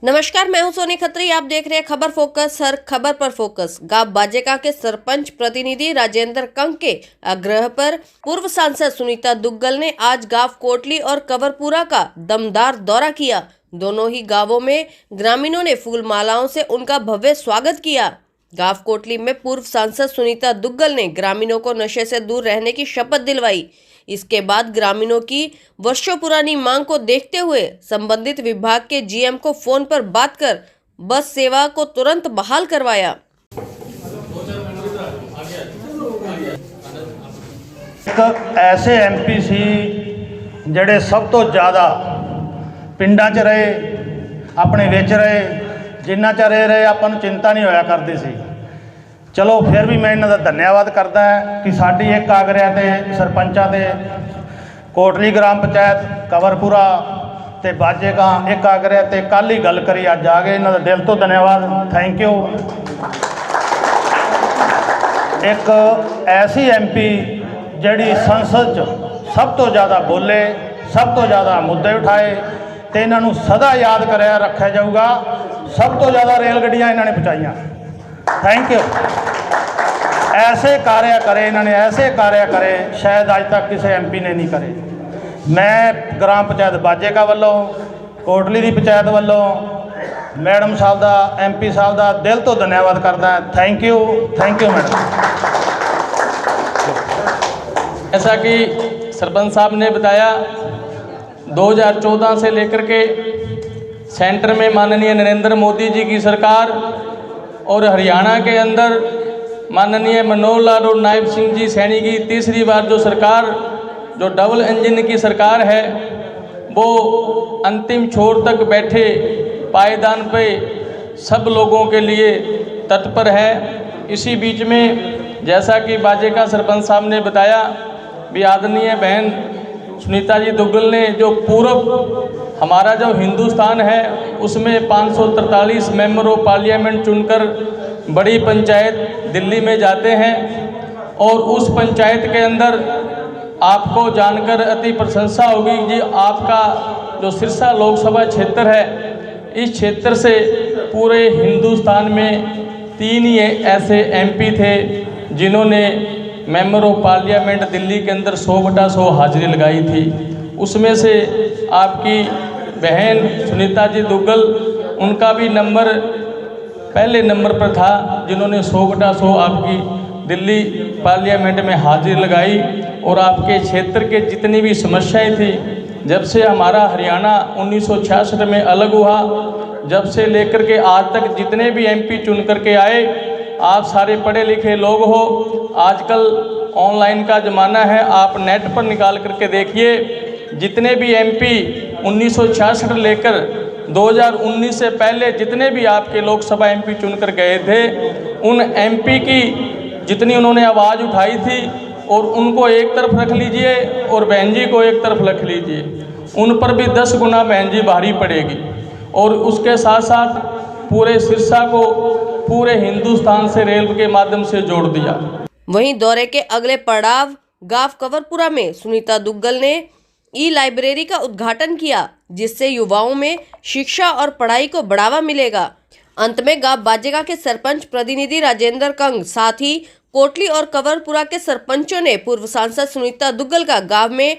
नमस्कार, मैं हूं सोनी खत्री। आप देख रहे हैं खबर फोकस। हर खबर पर फोकस। गांव बाजेका के सरपंच प्रतिनिधि राजेंद्र कंग के आग्रह पर पूर्व सांसद सुनीता दुग्गल ने आज गांव कोटली और कवरपुरा का दमदार दौरा किया। दोनों ही गांवों में ग्रामीणों ने फूल मालाओं से उनका भव्य स्वागत किया। गांव कोटली में पूर्व सांसद सुनीता दुग्गल ने ग्रामीणों को नशे से दूर रहने की शपथ दिलवाई। इसके बाद ग्रामीणों की वर्षों पुरानी मांग को देखते हुए संबंधित विभाग के जीएम को फोन पर बात कर बस सेवा को तुरंत बहाल करवाया। एक ऐसे एमपी सी ਜਿਹੜੇ सब तो ज़्यादा पिंडां 'ਚ रहे, अपने विच रहे, जिन्ना चर रहे आपां नूं चिंता नहीं होया करदी सी। चलो फिर भी मैं इन्हां दा धन्यवाद करदा है कि साडी एक आगरिया ते सरपंचां ते कोटली ग्राम पंचायत कवरपुरा ते बाजेका एक आगरिया ते कल ही गल करी, अज आ गए। इन्हां दा दिल तो धन्यवाद, थैंक यू। एक ऐसी एमपी जिहड़ी संसद च सब तो ज़्यादा बोले, सब तो ज़्यादा मुद्दे उठाए तो इन्हां नूं सदा याद कराया रखा जाऊगा। सब तो ज़्यादा रेल गड्डियां इन्हां ने पहुँचाइयां, थैंक यू। ऐसे कार्य करे इन्होंने, ऐसे कार्य करे शायद अज तक किसी एमपी ने नहीं करे। मैं ग्राम पंचायत बाजेका वालों, कोटली की पंचायत वालों मैडम साहब का, एमपी साहब का दिल तो धन्यवाद करता है। Thank you madam. जैसा कि सरपंच साहब ने बताया, 2014 से लेकर के सेंटर में माननीय नरेंद्र मोदी जी की सरकार और हरियाणा के अंदर माननीय मनोहर लाल और नायब सिंह जी सैनी की तीसरी बार जो सरकार, जो डबल इंजन की सरकार है, वो अंतिम छोर तक बैठे पायदान पे सब लोगों के लिए तत्पर है। इसी बीच में जैसा कि बाजेका सरपंच साहब ने बताया, भी आदरणीय बहन सुनीता जी दुग्गल ने जो पूर्व हमारा जो हिंदुस्तान है उसमें 543 मेंबर ऑफ पार्लियामेंट चुनकर बड़ी पंचायत दिल्ली में जाते हैं और उस पंचायत के अंदर आपको जानकर अति प्रशंसा होगी जी, आपका जो सिरसा लोकसभा क्षेत्र है, इस क्षेत्र से पूरे हिंदुस्तान में 3 ही ऐसे एमपी थे जिन्होंने मेंबर ऑफ पार्लियामेंट दिल्ली के अंदर 100/100 हाजिरी लगाई थी। उसमें से आपकी बहन सुनीता जी दुग्गल, उनका भी नंबर पहले नंबर पर था, जिन्होंने 100/100 आपकी दिल्ली पार्लियामेंट में हाजिरी लगाई। और आपके क्षेत्र के जितनी भी समस्याएं थी, जब से हमारा हरियाणा 1966 में अलग हुआ, जब से लेकर के आज तक जितने भी एमपी चुन करके आए, आप सारे पढ़े लिखे लोग हो। आजकल ऑनलाइन का ज़माना है, आप नेट पर निकाल करके देखिए, जितने भी एमपी 1966 लेकर 2019 से पहले जितने भी आपके लोकसभा एमपी चुनकर गए थे, उन एमपी की जितनी उन्होंने आवाज़ उठाई थी और उनको एक तरफ रख लीजिए और बहन जी को एक तरफ रख लीजिए, उन पर भी 10 गुना बहन जी भारी पड़ेगी। और उसके साथ साथ पूरे सिरसा को पूरे हिंदुस्तान से रेल के माध्यम से जोड़ दिया। वहीं दौरे के अगले पड़ाव गांव कवरपुरा में सुनीता दुग्गल ने ई-लाइब्रेरी का उद्घाटन किया, जिससे युवाओं में शिक्षा और पढ़ाई को बढ़ावा मिलेगा। अंत में गांव बाजेका के सरपंच प्रतिनिधि राजेंद्र कंग, साथ ही कोटली और कवरपुरा के सरपंचों ने पूर्व सांसद सुनीता दुग्गल का गांव में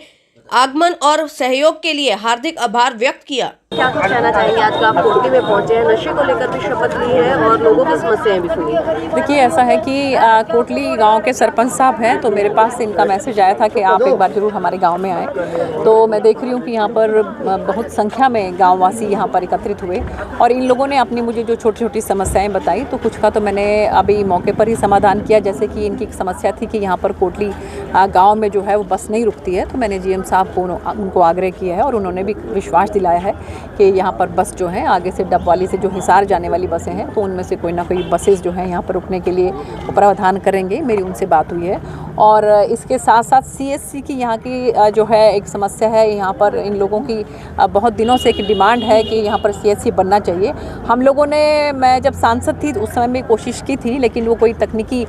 आगमन और सहयोग के लिए हार्दिक आभार व्यक्त किया। क्या कुछ कहना चाहेंगे? आज आप कोटली में पहुंचे हैं, नशे को लेकर भी शपथ ली है और लोगों की समस्याएं भी सुनी। देखिए, ऐसा है कि कोटली गांव के सरपंच साहब हैं, तो मेरे पास इनका मैसेज आया था कि आप एक बार जरूर हमारे गांव में आएँ। तो मैं देख रही हूँ कि यहाँ पर बहुत संख्या में गाँववासी यहाँ पर एकत्रित हुए और इन लोगों ने अपनी मुझे जो छोटी छोटी समस्याएँ बताई, तो कुछ का तो मैंने अभी मौके पर ही समाधान किया। जैसे कि इनकी समस्या थी कि यहाँ पर कोटली गाँव में जो है वो बस नहीं रुकती है, तो मैंने GM साहब को उनको आग्रह किया है और उन्होंने भी विश्वास दिलाया है कि यहाँ पर बस जो है आगे से डबवाली से जो हिसार जाने वाली बसें हैं, तो उनमें से कोई ना कोई बसेस जो हैं यहाँ पर रुकने के लिए प्रावधान करेंगे। मेरी उनसे बात हुई है और इसके साथ साथ CSC की यहाँ की जो है एक समस्या है, यहाँ पर इन लोगों की बहुत दिनों से एक डिमांड है कि यहाँ पर CSC बनना चाहिए। हम लोगों ने, मैं जब सांसद थी उस समय में कोशिश की थी, लेकिन वो कोई तकनीकी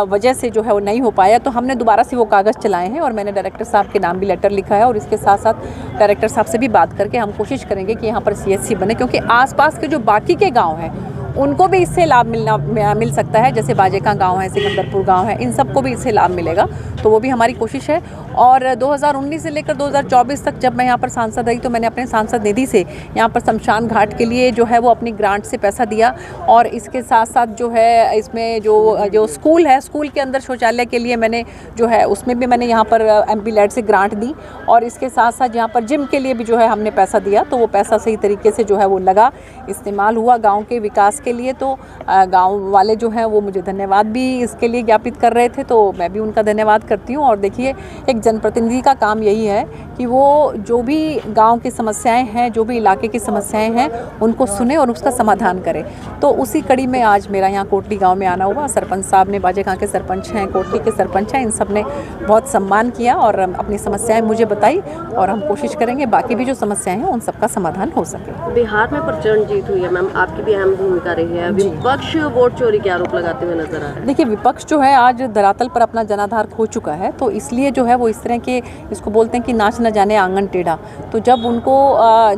वजह से जो है वो नहीं हो पाया, तो हमने दोबारा से वो कागज़ चलाए हैं और मैंने डायरेक्टर साहब के नाम भी लेटर लिखा है और इसके साथ साथ डायरेक्टर साहब से भी बात करके हम कोशिश करेंगे कि यहाँ पर CSC बने, क्योंकि आसपास के जो बाकी के गांव हैं उनको भी इससे लाभ मिल सकता है। जैसे बाजेका गांव है, सिकंदरपुर गांव है, इन सबको भी इससे लाभ मिलेगा, तो वो भी हमारी कोशिश है। और 2019 से लेकर 2024 तक जब मैं यहाँ पर सांसद रही तो मैंने अपने सांसद निधि से यहाँ पर शमशान घाट के लिए जो है वो अपनी ग्रांट से पैसा दिया, और इसके साथ साथ जो है इसमें जो स्कूल है, स्कूल के अंदर शौचालय के लिए मैंने जो है उसमें भी मैंने यहाँ पर MP लैड से ग्रांट दी, और इसके साथ साथ यहाँ पर जिम के लिए भी जो है हमने पैसा दिया, तो वो पैसा सही तरीके से जो है वो लगा, इस्तेमाल हुआ गाँव के विकास के लिए। तो गांव वाले जो हैं वो मुझे धन्यवाद भी इसके लिए ज्ञापित कर रहे थे, तो मैं भी उनका धन्यवाद करती हूँ। और देखिए, एक जनप्रतिनिधि का काम यही है कि वो जो भी गांव की समस्याएं हैं, जो भी इलाके की समस्याएं हैं, उनको सुने और उसका समाधान करे। तो उसी कड़ी में आज मेरा यहाँ कोटली गाँव में आना हुआ। सरपंच साहब ने, बाजेका के सरपंच हैं, कोटली के सरपंच हैं, इन सब ने बहुत सम्मान किया और अपनी समस्याएँ मुझे बताई, और हम कोशिश करेंगे बाकी भी जो समस्याएँ हैं उन सबका समाधान हो सके। बिहार में प्रचंड जीत हुई है मैम, आपकी भी अहम भूमिका रही है। विपक्ष वोट चोरी के आरोप लगाते हुए नजर आ रहा है। देखिए, विपक्ष जो है आज धरातल पर अपना जनाधार खो चुका है, तो इसलिए जो है वो इस तरह के, इसको बोलते हैं कि नाच न जाने आंगन टेढ़ा। तो जब उनको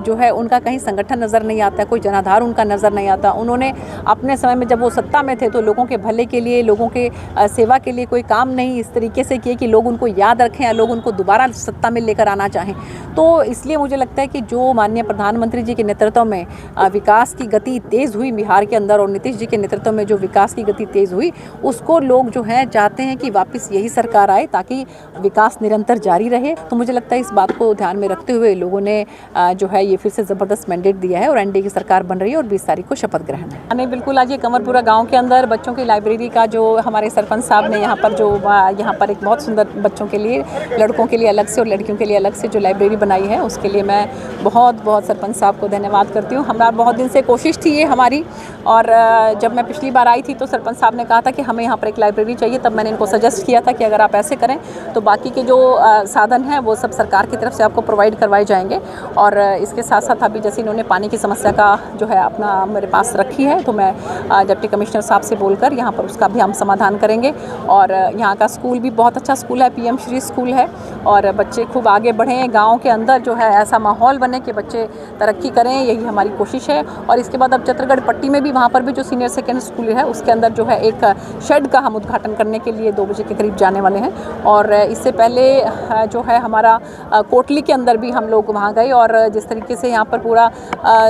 जो है उनका कहीं संगठन नज़र नहीं आता, कोई जनाधार उनका नज़र नहीं आता। उन्होंने अपने समय में जब वो सत्ता में थे तो लोगों के भले के लिए, लोगों के सेवा के लिए कोई काम नहीं इस तरीके से किए कि लोग उनको याद रखें या लोग उनको दोबारा सत्ता में लेकर आना चाहें। तो इसलिए मुझे लगता है कि जो माननीय प्रधानमंत्री जी के नेतृत्व में विकास की गति तेज़ हुई बिहार के अंदर, और नीतीश जी के नेतृत्व में जो विकास की गति तेज़ हुई, उसको लोग जो है चाहते हैं कि वापस यही सरकार आए ताकि विकास निरंतर जारी रहे। तो मुझे लगता है इस बात को ध्यान में रखते हुए लोगों ने जो है ये फिर से ज़बरदस्त मैंडेट दिया है और NDA की सरकार बन रही है और 20 तारीख को शपथ ग्रहण है। नहीं, बिल्कुल, आज ये कमरपुरा गाँव के अंदर बच्चों की लाइब्रेरी का जो हमारे सरपंच साहब ने यहाँ पर एक बहुत सुंदर बच्चों के लिए, लड़कों के लिए अलग से और लड़कियों के लिए अलग से जो लाइब्रेरी बनाई है, उसके लिए मैं बहुत सरपंच साहब को धन्यवाद करती हूँ। हमारा बहुत दिन से कोशिश थी ये हमारी, और जब मैं पिछली बार आई थी तो सरपंच साहब ने कहा था कि हमें यहाँ पर एक लाइब्रेरी चाहिए, तब मैंने इनको सजेस्ट किया था कि अगर आप ऐसे करें तो बाकी के जो साधन हैं वो सब सरकार की तरफ से आपको प्रोवाइड करवाए जाएंगे। और इसके साथ साथ अभी जैसे इन्होंने पानी की समस्या का जो है अपना मेरे पास रखी है, तो मैं डिप्टी कमिश्नर साहब से बोलकर यहाँ पर उसका भी हम समाधान करेंगे। और यहाँ का स्कूल भी बहुत अच्छा स्कूल है, PM श्री स्कूल है, और बच्चे खूब आगे बढ़ें, गाँव के अंदर जो है ऐसा माहौल बने कि बच्चे तरक्की करें, यही हमारी कोशिश है। और इसके बाद अब चित्रगढ़ पट्टी में भी, वहाँ पर भी जो सीनियर सेकेंडरी स्कूल है उसके अंदर जो है एक शेड का हम उद्घाटन करने के लिए 2 बजे के करीब जाने वाले हैं। और इससे पहले जो है हमारा कोटली के अंदर भी हम लोग वहाँ गए, और जिस तरीके से यहाँ पर पूरा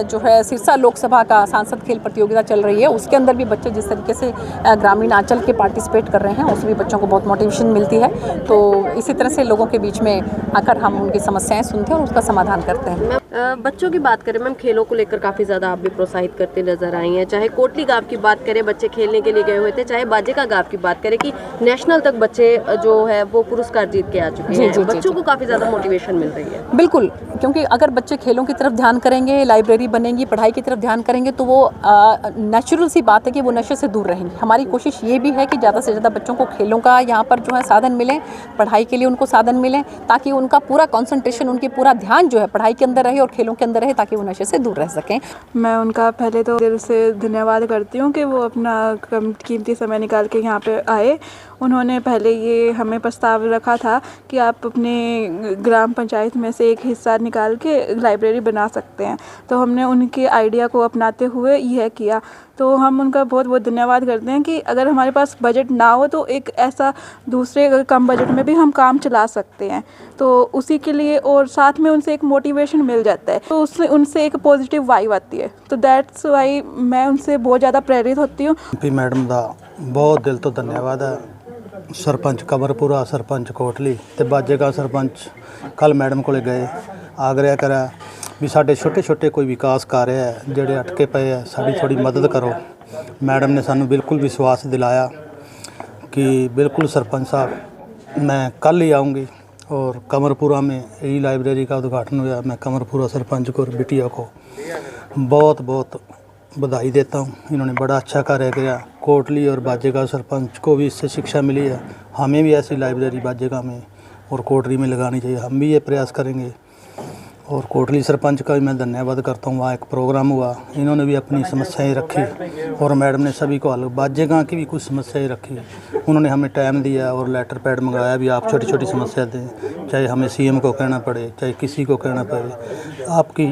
जो है सिरसा लोकसभा का सांसद खेल प्रतियोगिता चल रही है, उसके अंदर भी बच्चे जिस तरीके से ग्रामीण आंचल के पार्टिसिपेट कर रहे हैं, उसमें भी बच्चों को बहुत मोटिवेशन मिलती है। तो इसी तरह से लोगों के बीच में आकर हम उनकी समस्याएं सुनते हैं और उसका समाधान करते हैं। बच्चों की बात करें मैम, खेलों को लेकर काफ़ी ज़्यादा आप भी प्रोत्साहित करते नजर आई हैं। चाहे कोटली गाँव की बात करें, बच्चे खेलने के लिए गए हुए थे, चाहे बाजेका गाँव की बात करें कि नेशनल तक बच्चे जो है वो पुरस्कार जीत के आ चुके हैं। बच्चों को काफ़ी ज़्यादा मोटिवेशन मिल रही है। बिल्कुल, क्योंकि अगर बच्चे खेलों की तरफ ध्यान करेंगे, लाइब्रेरी बनेंगी, पढ़ाई की तरफ ध्यान करेंगे, तो वो नेचुरल सी बात है कि वो नशे से दूर रहेंगे। हमारी कोशिश ये भी है कि ज़्यादा से ज़्यादा बच्चों को खेलों का यहाँ पर जो है साधन मिले, पढ़ाई के लिए उनको साधन मिले, ताकि उनका पूरा कंसंट्रेशन, उनकी पूरा ध्यान जो है पढ़ाई के अंदर रहे और खेलों के अंदर रहे, ताकि वो नशे से दूर रह सकें। मैं उनका पहले तो दिल से धन्यवाद करती हूँ कि वो अपना कीमती समय निकाल के यहाँ पे आए। उन्होंने पहले ये हमें प्रस्ताव रखा था कि आप अपने ग्राम पंचायत में से एक हिस्सा निकाल के लाइब्रेरी बना सकते हैं, तो हमने उनके आइडिया को अपनाते हुए यह किया। तो हम उनका बहुत बहुत धन्यवाद करते हैं कि अगर हमारे पास बजट ना हो तो एक ऐसा दूसरे अगर कम बजट में भी हम काम चला सकते हैं, तो उसी के लिए, और साथ में उनसे एक मोटिवेशन मिल जाता है, तो उससे उनसे एक पॉजिटिव वाइब आती है। तो दैट्स वाई मैं उनसे बहुत ज़्यादा प्रेरित होती हूँ। मैडम का बहुत दिल तो धन्यवाद है। सरपंच कमरपुरा, सरपंच कोटली ते बाजेका सरपंच कल मैडम को गए, आग्रह करा भी साढ़े छोटे छोटे कोई विकास कार्य है जोड़े अटके पे है, साड़ी थोड़ी मदद करो। मैडम ने सानू बिल्कुल विश्वास दिलाया कि बिल्कुल सरपंच साहब मैं कल ही आऊँगी, और कमरपुरा में यही लाइब्रेरी का उद्घाटन हुआ। मैं कमरपुरा सरपंच को और बिटिया को बहुत बहुत बधाई देता हूँ, इन्होंने बड़ा अच्छा कार्य किया। कोटली और बाजेका सरपंच को भी इससे शिक्षा मिली है, हमें भी ऐसी लाइब्रेरी बाजेगा में और कोटली में लगानी चाहिए। हम भी ये प्रयास करेंगे। और कोटली सरपंच का भी मैं धन्यवाद करता हूँ। वहाँ एक प्रोग्राम हुआ, इन्होंने भी अपनी समस्याएं रखी और मैडम ने सभी को हल, बाजेगा की भी कुछ समस्याएं रखी। उन्होंने हमें टाइम दिया और लेटर पैड मंगाया भी, आप छोटी छोटी समस्या दें, चाहे हमें सीएम को कहना पड़े, चाहे किसी को कहना पड़े, आपकी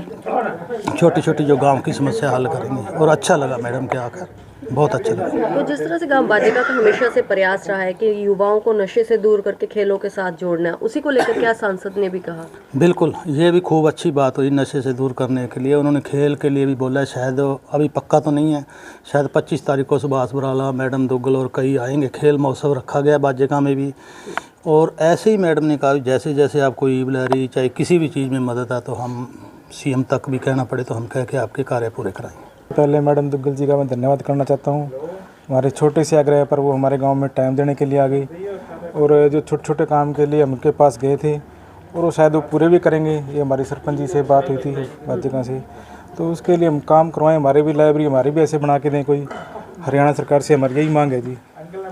छोटी छोटी जो गांव की समस्या हल करेंगे। और अच्छा लगा मैडम के आकर, बहुत अच्छा लगा। तो जिस तरह से गांव बाजेका का हमेशा से प्रयास रहा है कि युवाओं को नशे से दूर करके खेलों के साथ जोड़ना, उसी को लेकर क्या सांसद ने भी कहा? बिल्कुल, ये भी खूब अच्छी बात हुई नशे से दूर करने के लिए। उन्होंने खेल के लिए भी बोला है, शायद अभी पक्का तो नहीं है, शायद 25 तारीख को सुभाष बराला, मैडम दुग्गल और कई आएंगे। खेल महोत्सव रखा गया बाजेका में भी। और ऐसे ही मैडम ने कहा जैसे जैसे आपको ईबलारी चाहे किसी भी चीज़ में मदद है तो हम सीएम तक भी कहना पड़े तो हम कह के आपके कार्य पूरे कराएंगे। पहले मैडम दुग्गल जी का मैं धन्यवाद करना चाहता हूँ। हमारे छोटे से आग्रह पर वो हमारे गांव में टाइम देने के लिए आ गई और जो छोटे छोटे काम के लिए हम उनके पास गए थे और वो शायद वो पूरे भी करेंगे। ये हमारी सरपंच जी से बात हुई थी बाजेका से, तो उसके लिए हम काम करवाएं। हमारे भी लाइब्रेरी हमारी भी ऐसे बना के दें कोई। हरियाणा सरकार से हमारी यही मांग है जी।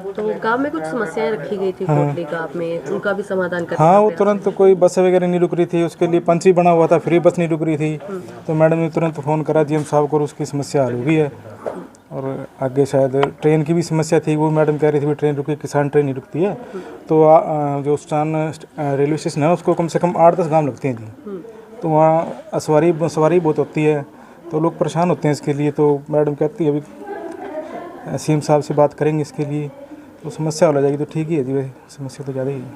तो गांव में कुछ समस्याएं रखी गई थी कोटली गांव में, उनका भी समाधान करना? हाँ, वो तुरंत कोई बस वगैरह नहीं रुक रही थी, उसके लिए पंची बना हुआ था, फ्री बस नहीं रुक रही थी। तो मैडम ने तुरंत फ़ोन करा जीएम साहब को, उसकी समस्या हल हो गई है। और आगे शायद ट्रेन की भी समस्या थी, वो मैडम कह रही थी ट्रेन रुकी, किसान ट्रेन नहीं रुकती है। तो जो स्टान रेलवे स्टेशन है उसको कम से कम 8-10 गाँव लगते हैं जी। तो वहाँ सवारी बहुत होती है, तो लोग परेशान होते हैं इसके लिए। तो मैडम कहती है अभी सीएम साहब से बात करेंगे इसके लिए, तो समस्या हो जाएगी तो ठीक ही है जी। समस्या तो ज़्यादा ही है।